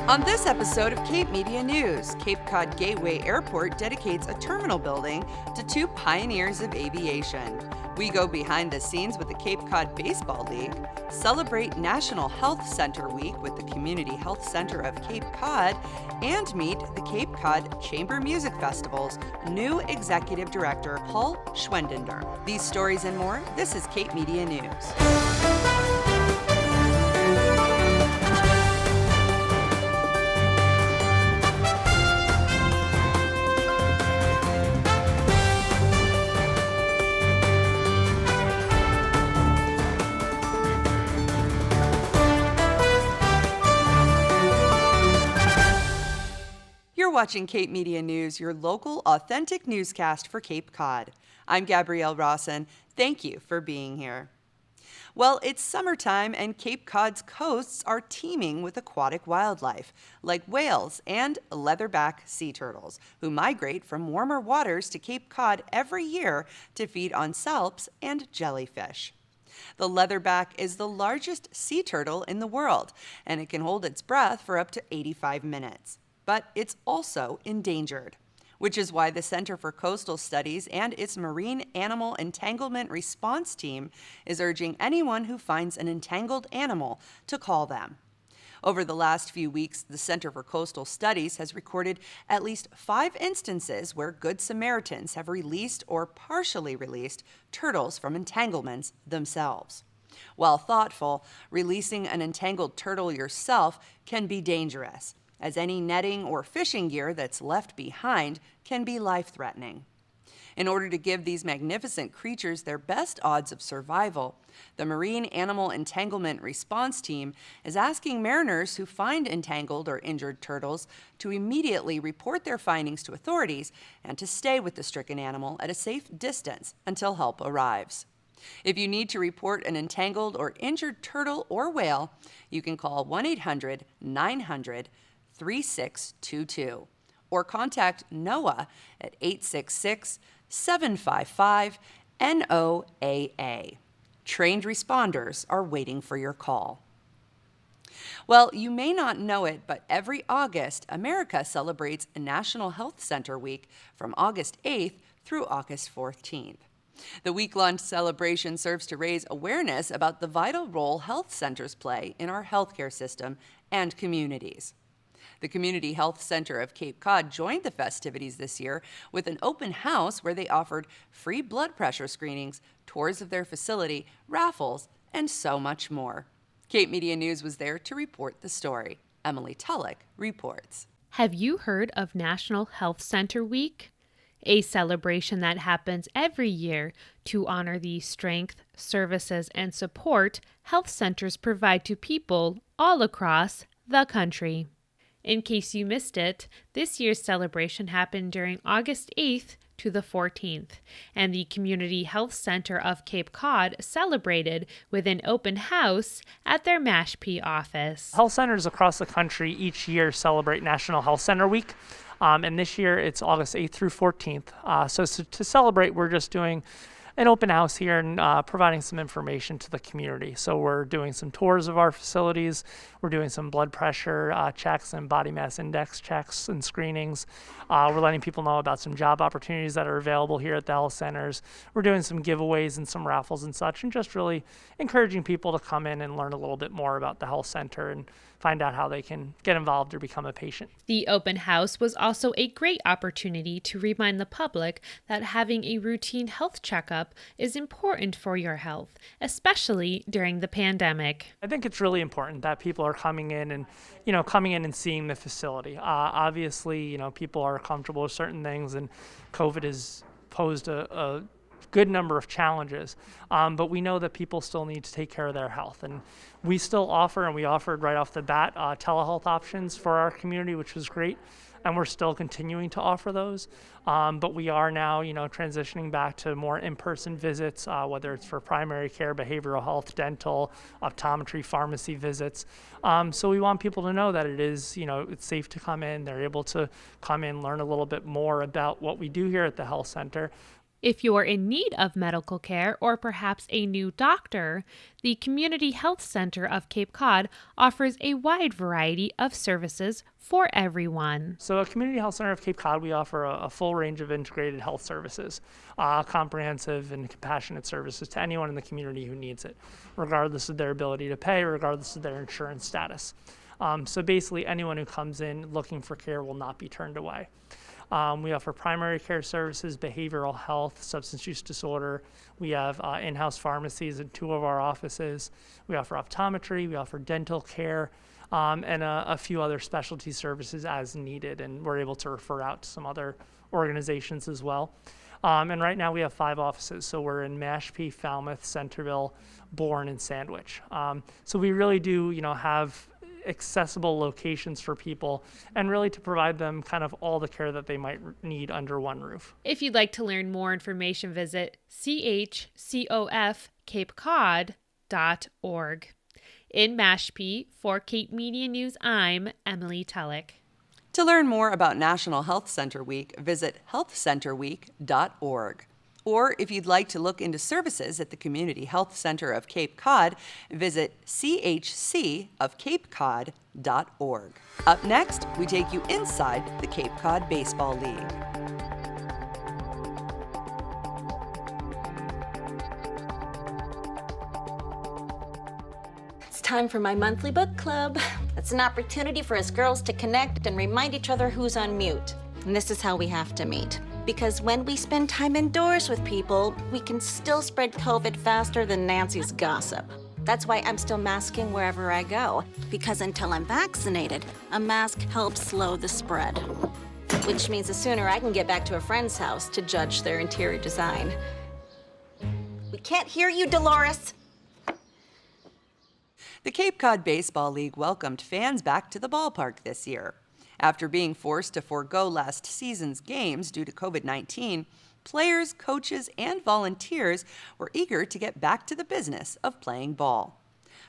On this episode of Cape Media News, Cape Cod Gateway Airport dedicates a terminal building to two pioneers of aviation. We go behind the scenes with the Cape Cod Baseball League, celebrate National Health Center Week with the Community Health Center of Cape Cod, and meet the Cape Cod Chamber Music Festival's new Executive Director, Paul Schwendener. These stories and more, this is Cape Media News. You're watching Cape Media News, your local, authentic newscast for Cape Cod. I'm Gabrielle Rawson. Thank you for being here. Well, it's summertime and Cape Cod's coasts are teeming with aquatic wildlife, like whales and leatherback sea turtles, who migrate from warmer waters to Cape Cod every year to feed on salps and jellyfish. The leatherback is the largest sea turtle in the world, and it can hold its breath for up to 85 minutes. But it's also endangered, which is why the Center for Coastal Studies and its Marine Animal Entanglement Response Team is urging anyone who finds an entangled animal to call them. Over the last few weeks, the Center for Coastal Studies has recorded at least 5 instances where Good Samaritans have released or partially released turtles from entanglements themselves. While thoughtful, releasing an entangled turtle yourself can be dangerous, as any netting or fishing gear that's left behind can be life-threatening. In order to give these magnificent creatures their best odds of survival, the Marine Animal Entanglement Response Team is asking mariners who find entangled or injured turtles to immediately report their findings to authorities and to stay with the stricken animal at a safe distance until help arrives. If you need to report an entangled or injured turtle or whale, you can call 1-800-900-3622 or contact NOAA at 866-755-NOAA. Trained responders are waiting for your call. Well, you may not know it, but every August, America celebrates National Health Center Week from August 8th through August 14th. The week-long celebration serves to raise awareness about the vital role health centers play in our healthcare system and communities. The Community Health Center of Cape Cod joined the festivities this year with an open house where they offered free blood pressure screenings, tours of their facility, raffles, and so much more. Cape Media News was there to report the story. Emily Tulloch reports. Have you heard of National Health Center Week? A celebration that happens every year to honor the strength, services, and support health centers provide to people all across the country. In case you missed it, this year's celebration happened during August 8th to the 14th, and the Community Health Center of Cape Cod celebrated with an open house at their Mashpee office. Health centers across the country each year celebrate National Health Center Week, and this year it's August 8th through 14th. So to celebrate, we're just doing an open house here and providing some information to the community. So we're doing some tours of our facilities. We're doing some blood pressure checks and body mass index checks and screenings. We're letting people know about some job opportunities that are available here at the health centers. We're doing some giveaways and some raffles and such, and just really encouraging people to come in and learn a little bit more about the health center and find out how they can get involved or become a patient. The open house was also a great opportunity to remind the public that having a routine health checkup is important for your health, especially during the pandemic. I think it's really important that people are coming in and seeing the facility. Obviously, people are comfortable with certain things, and COVID has posed a good number of challenges, but we know that people still need to take care of their health, and we still offer, and we offered right off the bat, telehealth options for our community, which was great, and we're still continuing to offer those, but we are now transitioning back to more in-person visits, whether it's for primary care, behavioral health, dental, optometry, pharmacy visits. So we want people to know that it is, it's safe to come in. They're able to come in, learn a little bit more about what we do here at the health center. If you're in need of medical care or perhaps a new doctor, the Community Health Center of Cape Cod offers a wide variety of services for everyone. So at Community Health Center of Cape Cod, we offer a full range of integrated health services, comprehensive and compassionate services to anyone in the community who needs it, regardless of their ability to pay, regardless of their insurance status. So basically, anyone who comes in looking for care will not be turned away. We offer primary care services, behavioral health, substance use disorder. We have in-house pharmacies in 2 of our offices. We offer optometry, we offer dental care, and a few other specialty services as needed, and we're able to refer out to some other organizations as well. And right now we have 5 offices, so we're in Mashpee, Falmouth, Centerville, Bourne, and Sandwich. So we really do, have accessible locations for people, and really to provide them kind of all the care that they might need under one roof. If you'd like to learn more information, visit chcofcapecod.org. In Mashpee, for Cape Media News, I'm Emily Tellick. To learn more about National Health Center Week, visit healthcenterweek.org. Or if you'd like to look into services at the Community Health Center of Cape Cod, visit chcofcapecod.org. Up next, we take you inside the Cape Cod Baseball League. It's time for my monthly book club. It's an opportunity for us girls to connect and remind each other who's on mute. And this is how we have to meet. Because when we spend time indoors with people, we can still spread COVID faster than Nancy's gossip. That's why I'm still masking wherever I go. Because until I'm vaccinated, a mask helps slow the spread. Which means the sooner I can get back to a friend's house to judge their interior design. We can't hear you, Dolores. The Cape Cod Baseball League welcomed fans back to the ballpark this year. After being forced to forego last season's games due to COVID-19, players, coaches, and volunteers were eager to get back to the business of playing ball.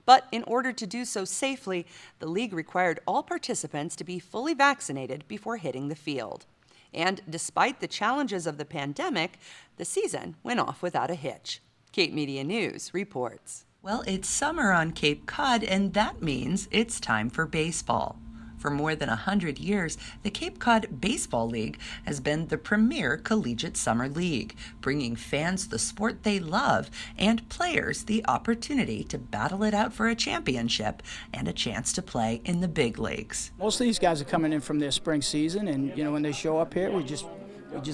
But in order to do so safely, the league required all participants to be fully vaccinated before hitting the field. And despite the challenges of the pandemic, the season went off without a hitch. Cape Media News reports. Well, it's summer on Cape Cod, and that means it's time for baseball. For more than 100 years, the Cape Cod Baseball League has been the premier collegiate summer league, bringing fans the sport they love and players the opportunity to battle it out for a championship and a chance to play in the big leagues. Most of these guys are coming in from their spring season, and when they show up here, we just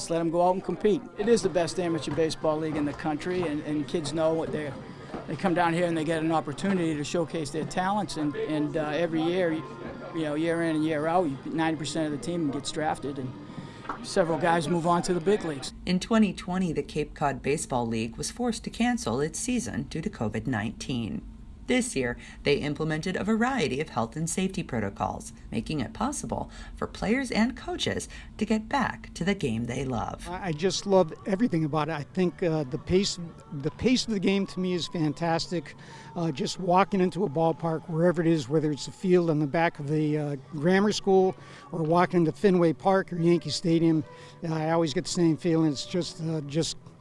let them go out and compete. It is the best amateur baseball league in the country, and kids know what they come down here and they get an opportunity to showcase their talents, and every year, year in and year out, 90% of the team gets drafted, and several guys move on to the big leagues. In 2020, the Cape Cod Baseball League was forced to cancel its season due to COVID-19. This year, they implemented a variety of health and safety protocols, making it possible for players and coaches to get back to the game they love. I just love everything about it. I think the pace of the game to me is fantastic. Just walking into a ballpark, wherever it is, whether it's a field on the back of the grammar school or walking into Fenway Park or Yankee Stadium, I always get the same feeling. It's just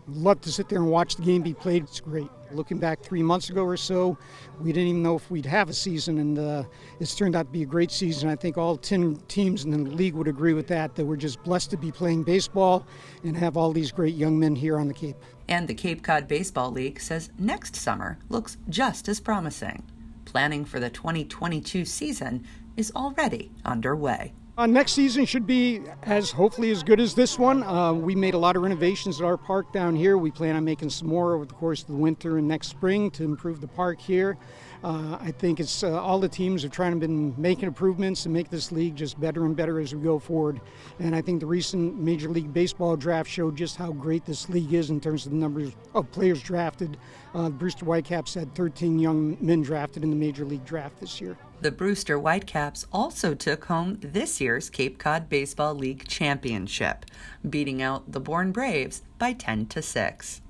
love to sit there and watch the game be played. It's great. Looking back 3 months ago or so, we didn't even know if we'd have a season, and it's turned out to be a great season. I think all 10 teams in the league would agree with that we're just blessed to be playing baseball and have all these great young men here on the Cape. And the Cape Cod Baseball League says next summer looks just as promising. Planning for the 2022 season is already underway. Next season should be hopefully as good as this one. We made a lot of renovations at our park down here. We plan on making some more over the course of the winter and next spring to improve the park here. I think it's all the teams are trying to been making improvements and make this league just better and better as we go forward. And I think the recent Major League Baseball draft showed just how great this league is in terms of the numbers of players drafted. Brewster Whitecaps had 13 young men drafted in the Major League draft this year. The Brewster Whitecaps also took home this year's Cape Cod Baseball League championship, beating out the Bourne Braves by 10-6.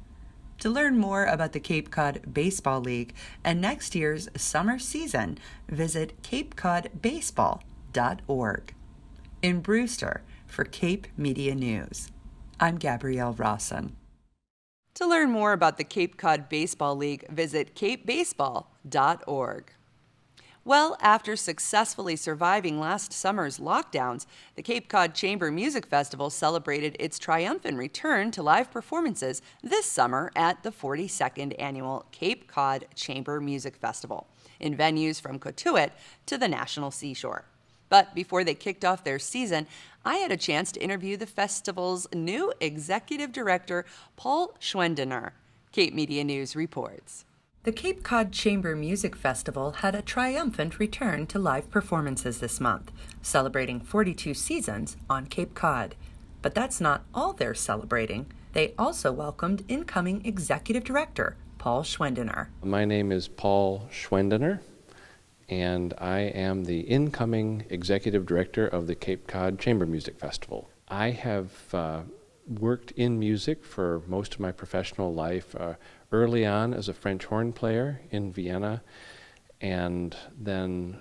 To learn more about the Cape Cod Baseball League and next year's summer season, visit capecodbaseball.org. In Brewster, for Cape Media News, I'm Gabrielle Rawson. To learn more about the Cape Cod Baseball League, visit capebaseball.org. Well, after successfully surviving last summer's lockdowns, the Cape Cod Chamber Music Festival celebrated its triumphant return to live performances this summer at the 42nd Annual Cape Cod Chamber Music Festival, in venues from Cotuit to the National Seashore. But before they kicked off their season, I had a chance to interview the festival's new executive director, Paul Schwendener. Cape Media News reports. The Cape Cod Chamber Music Festival had a triumphant return to live performances this month, celebrating 42 seasons on Cape Cod. But that's not all they're celebrating. They also welcomed incoming executive director, Paul Schwendener. My name is Paul Schwendener, and I am the incoming executive director of the Cape Cod Chamber Music Festival. I have worked in music for most of my professional life, early on as a French horn player in Vienna, and then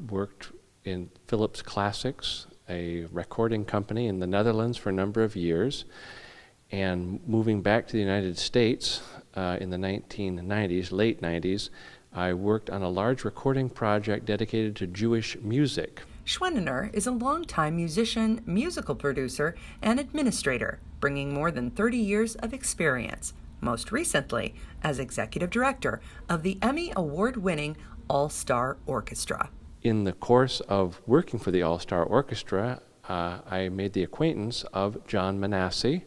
worked in Philips Classics, a recording company in the Netherlands, for a number of years. And moving back to the United States in the 1990s, late 90s, I worked on a large recording project dedicated to Jewish music. Schwendener is a longtime musician, musical producer, and administrator, bringing more than 30 years of experience, most recently as executive director of the Emmy Award-winning All-Star Orchestra. In the course of working for the All-Star Orchestra, I made the acquaintance of John Manasseh,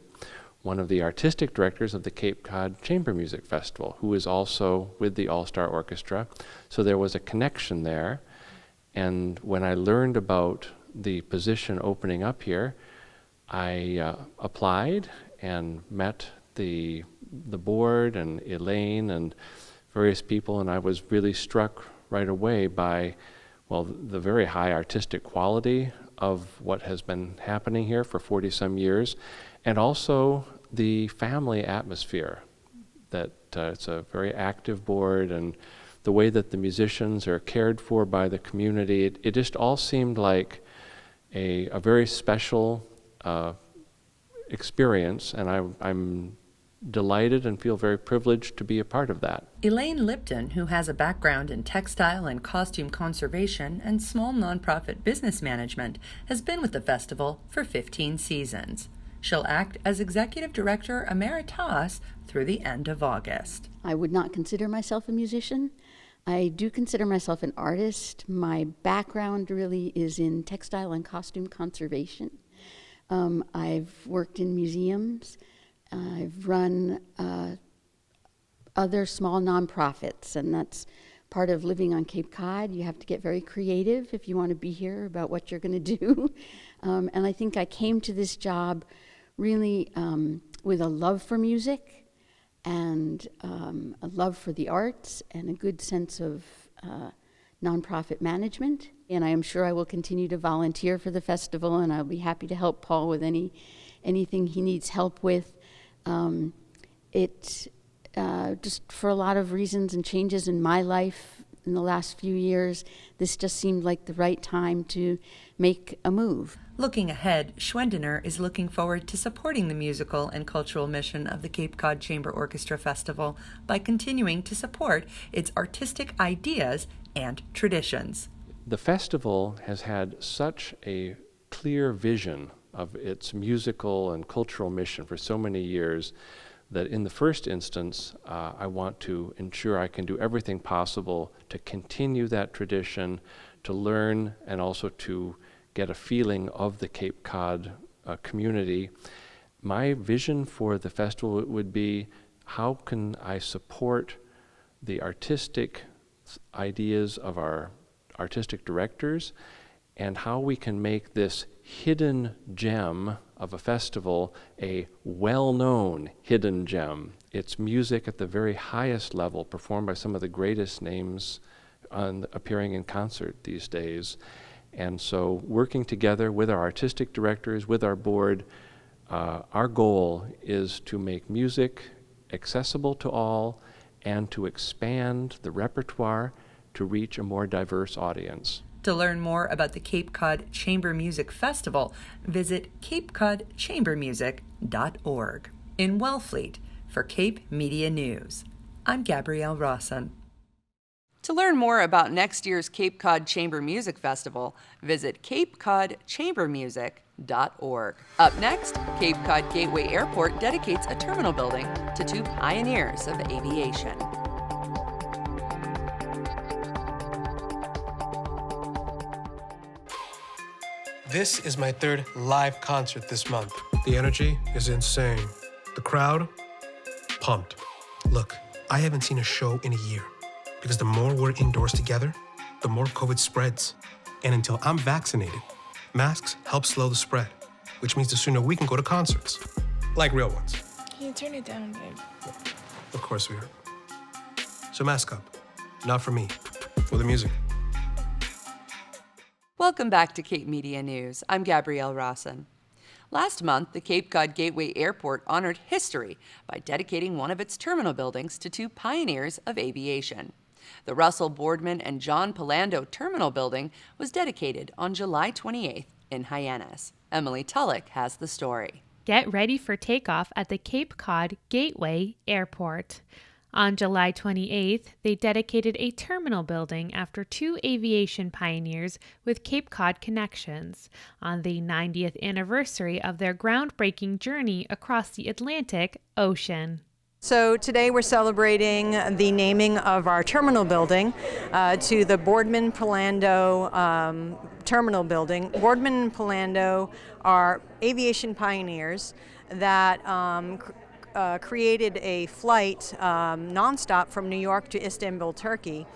one of the artistic directors of the Cape Cod Chamber Music Festival, who is also with the All-Star Orchestra. So there was a connection there. And when I learned about the position opening up here, I applied and met the board and Elaine and various people, and I was really struck right away by, well, the very high artistic quality of what has been happening here for 40-some years, and also the family atmosphere, that it's a very active board, and the way that the musicians are cared for by the community. It just all seemed like a very special experience, and I'm delighted and feel very privileged to be a part of that. Elaine Lipton, who has a background in textile and costume conservation and small nonprofit business management, has been with the festival for 15 seasons. She'll act as executive director emeritus through the end of August. I would not consider myself a musician. I do consider myself an artist. My background really is in textile and costume conservation. I've worked in museums. I've run other small nonprofits, and that's part of living on Cape Cod. You have to get very creative if you want to be here about what you're going to do. And I think I came to this job really with a love for music and a love for the arts and a good sense of nonprofit management. And I am sure I will continue to volunteer for the festival, and I'll be happy to help Paul with anything he needs help with. Just for a lot of reasons and changes in my life in the last few years, this just seemed like the right time to make a move. Looking ahead, Schwendener is looking forward to supporting the musical and cultural mission of the Cape Cod Chamber Orchestra Festival by continuing to support its artistic ideas and traditions. The festival has had such a clear vision of its musical and cultural mission for so many years that in the first instance, I want to ensure I can do everything possible to continue that tradition, to learn, and also to get a feeling of the Cape Cod community. My vision for the festival would be, how can I support the artistic ideas of our artistic directors, and how we can make this hidden gem of a festival a well-known hidden gem. It's music at the very highest level, performed by some of the greatest names appearing in concert these days. And so working together with our artistic directors, with our board, our goal is to make music accessible to all and to expand the repertoire to reach a more diverse audience. To learn more about the Cape Cod Chamber Music Festival, visit capecodchambermusic.org. In Wellfleet, for Cape Media News. I'm Gabrielle Rawson. To learn more about next year's Cape Cod Chamber Music Festival, visit capecodchambermusic.org. Up next, Cape Cod Gateway Airport dedicates a terminal building to two pioneers of aviation. This is my third live concert this month. The energy is insane. The crowd, pumped. Look, I haven't seen a show in a year because the more we're indoors together, the more COVID spreads. And until I'm vaccinated, masks help slow the spread, which means the sooner we can go to concerts, like real ones. Can you turn it down, babe? Of course we are. So mask up, not for me, for the music. Welcome back to Cape Media News. I'm Gabrielle Rawson. Last month, the Cape Cod Gateway Airport honored history by dedicating one of its terminal buildings to two pioneers of aviation. The Russell Boardman and John Palando Terminal Building was dedicated on July 28th in Hyannis. Emily Tulloch has the story. Get ready for takeoff at the Cape Cod Gateway Airport. On July 28th, they dedicated a terminal building after two aviation pioneers with Cape Cod connections on the 90th anniversary of their groundbreaking journey across the Atlantic Ocean. So today we're celebrating the naming of our terminal building to the Boardman Palando terminal building. Boardman and Palando are aviation pioneers that created a flight nonstop from New York to Istanbul, Turkey.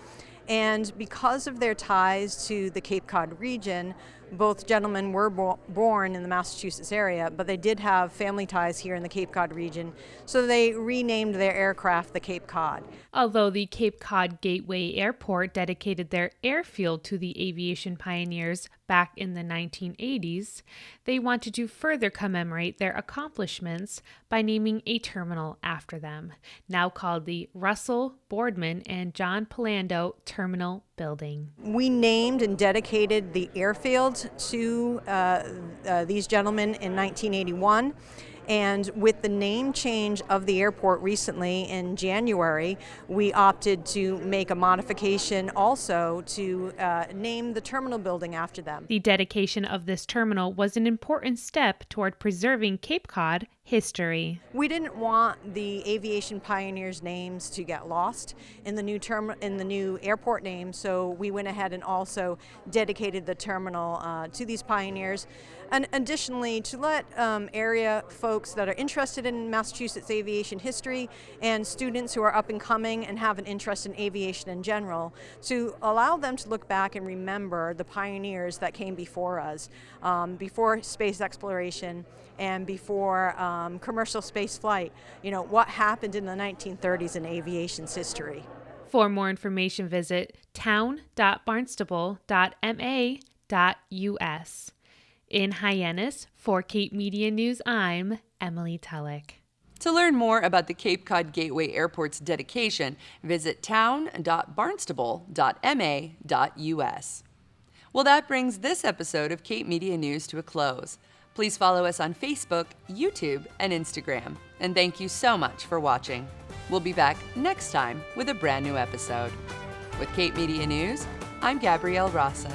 And because of their ties to the Cape Cod region, both gentlemen were born in the Massachusetts area, but they did have family ties here in the Cape Cod region, so they renamed their aircraft the Cape Cod. Although the Cape Cod Gateway Airport dedicated their airfield to the aviation pioneers back in the 1980s, they wanted to further commemorate their accomplishments by naming a terminal after them, now called the Russell, Boardman, and John Palando Terminal Building. We named and dedicated the airfield to these gentlemen in 1981. And with the name change of the airport recently in January, we opted to make a modification also to name the terminal building after them. The dedication of this terminal was an important step toward preserving Cape Cod history. We didn't want the aviation pioneers' names to get lost in the new airport name, so we went ahead and also dedicated the terminal to these pioneers. And additionally, to let area folks that are interested in Massachusetts aviation history and students who are up and coming and have an interest in aviation in general, to allow them to look back and remember the pioneers that came before us, before space exploration and before commercial space flight. You know, what happened in the 1930s in aviation's history. For more information, visit town.barnstable.ma.us. In Hyannis, for Cape Media News, I'm Emily Tulloch. To learn more about the Cape Cod Gateway Airport's dedication, visit town.barnstable.ma.us. Well, that brings this episode of Cape Media News to a close. Please follow us on Facebook, YouTube, and Instagram. And thank you so much for watching. We'll be back next time with a brand new episode. With Cape Media News, I'm Gabrielle Rawson.